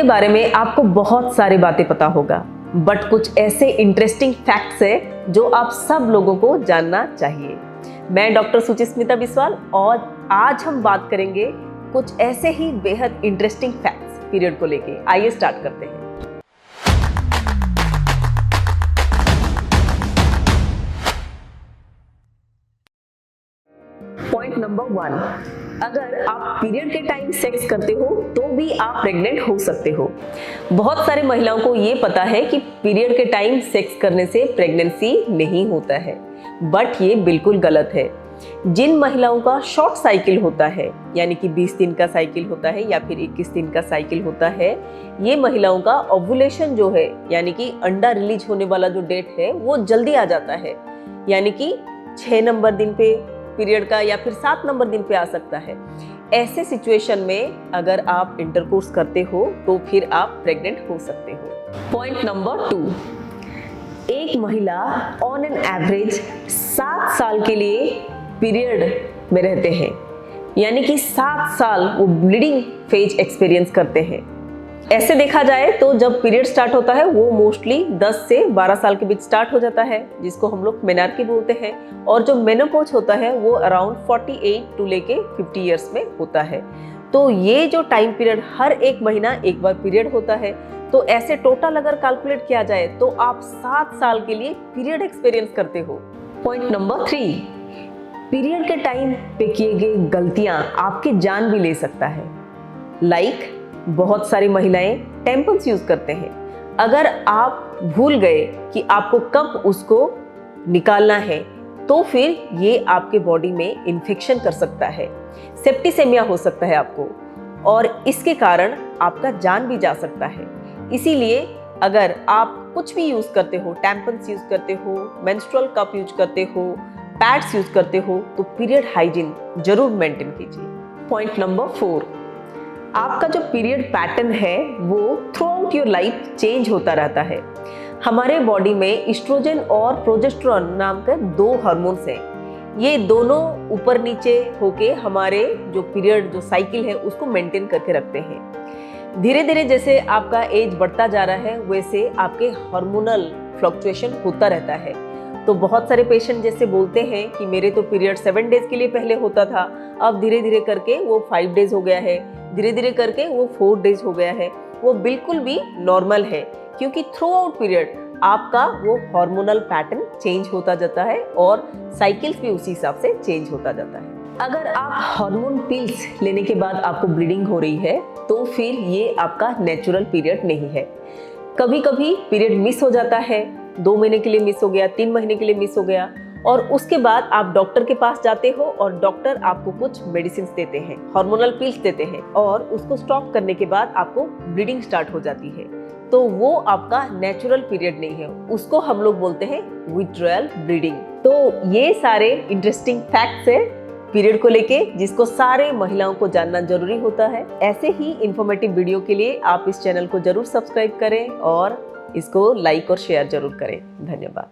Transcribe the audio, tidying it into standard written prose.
बारे में आपको बहुत सारी बातें पता होगा, बट कुछ ऐसे इंटरेस्टिंग फैक्ट्स है जो आप सब लोगों को जानना चाहिए। मैं डॉक्टर सुचिस्मिता बिस्वाल और आज हम बात करेंगे कुछ ऐसे ही बेहद इंटरेस्टिंग फैक्ट्स पीरियड को लेके। आइए स्टार्ट करते हैं। पॉइंट नंबर 1, अगर आप पीरियड के टाइम सेक्स करते हो तो भी आप प्रेग्नेंट हो सकते हो। बहुत सारे महिलाओं को ये पता है कि पीरियड के टाइम सेक्स करने से प्रेगनेंसी नहीं होता है, बट ये बिल्कुल गलत है। जिन महिलाओं का शॉर्ट साइकिल होता है, यानी कि 20 दिन का साइकिल होता है या फिर 21 दिन का साइकिल होता है, ये महिलाओं का ओव्यूलेशन जो है, यानी कि अंडा रिलीज होने वाला जो डेट है वो जल्दी आ जाता है, यानी कि 6 नंबर दिन पे पीरियड का या फिर 7 नंबर दिन पे आ सकता है। ऐसे सिचुएशन में अगर आप इंटरकोर्स करते हो तो फिर आप प्रेग्नेंट हो सकते हो। पॉइंट नंबर 2, एक महिला ऑन एन एवरेज 7 साल के लिए पीरियड में रहते हैं, यानी कि 7 साल वो ब्लीडिंग फेज एक्सपीरियंस करते हैं। ऐसे देखा जाए तो जब पीरियड स्टार्ट होता है वो मोस्टली 10 से 12 साल के बीच स्टार्ट हो जाता है, जिसको हम लोग मेनार्की बोलते हैं, और जो मेनोपॉज होता है वो अराउंड 48 टू लेके 50 इयर्स में होता है। तो ये जो टाइम पीरियड हर एक महीना एक बार पीरियड होता है, तो ऐसे टोटल अगर कैलकुलेट किया जाए तो आप 7 साल के लिए पीरियड एक्सपीरियंस करते हो। पॉइंट नंबर 3, पीरियड के टाइम पे किए गए गलतियां आपकी जान भी ले सकता है। लाइक बहुत सारी महिलाएं टैम्पन्स यूज करते हैं। अगर आप भूल गए कि आपको कब उसको निकालना है तो फिर ये आपके बॉडी में इन्फेक्शन कर सकता है, सेप्टिसेमिया हो सकता है आपको, और इसके कारण आपका जान भी जा सकता है। इसीलिए अगर आप कुछ भी यूज करते हो, टैम्पन्स यूज करते हो, मेंस्ट्रुअल कप यूज करते हो, पैड्स यूज करते हो, तो पीरियड हाइजीन जरूर मेंटेन कीजिए। पॉइंट नंबर 4, आपका जो पीरियड पैटर्न है वो through out your life change होता रहता है। हमारे बॉडी में एस्ट्रोजन और प्रोजेस्टेरोन नाम के 2 हार्मोन्स हैं। ये दोनों ऊपर नीचे होके हमारे जो पीरियड जो साइकिल है उसको मेंटेन करके रखते हैं। धीरे धीरे जैसे आपका एज बढ़ता जा रहा है वैसे आपके हार्मोनल फ्लक्चुएशन होता रहता है। तो बहुत सारे पेशेंट जैसे बोलते हैं कि मेरे तो पीरियड 7 डेज के लिए पहले होता था, अब धीरे धीरे करके वो 5 डेज हो गया है, धीरे धीरे करके वो 4 डेज हो गया है। वो बिल्कुल भी नॉर्मल है, क्योंकि थ्रू आउट पीरियड आपका वो हार्मोनल पैटर्न चेंज होता जाता है और साइकिल्स भी उसी हिसाब से चेंज होता जाता है। अगर आप हार्मोन पिल्स लेने के बाद आपको ब्लीडिंग हो रही है तो फिर ये आपका नेचुरल पीरियड नहीं है। कभी कभी पीरियड मिस हो जाता है, 2 महीने के लिए मिस हो गया, 3 महीने के लिए मिस हो गया, और उसके बाद आप डॉक्टर के पास जाते हो और डॉक्टर आपको कुछ मेडिसिन देते हैं, हार्मोनल पिल्स देते हैं, और उसको स्टॉप करने के बाद आपको ब्लीडिंग स्टार्ट हो जाती है। तो वो आपका नेचुरल पीरियड नहीं है, उसको हम लोग बोलते हैं विथड्रॉयल ब्लीडिंग। तो ये सारे इंटरेस्टिंग फैक्ट्स है पीरियड को लेके, जिसको सारे महिलाओं को जानना जरूरी होता है। ऐसे ही इंफॉर्मेटिव वीडियो के लिए आप इस चैनल को जरूर सब्सक्राइब करें और इसको लाइक और शेयर जरूर करें। धन्यवाद।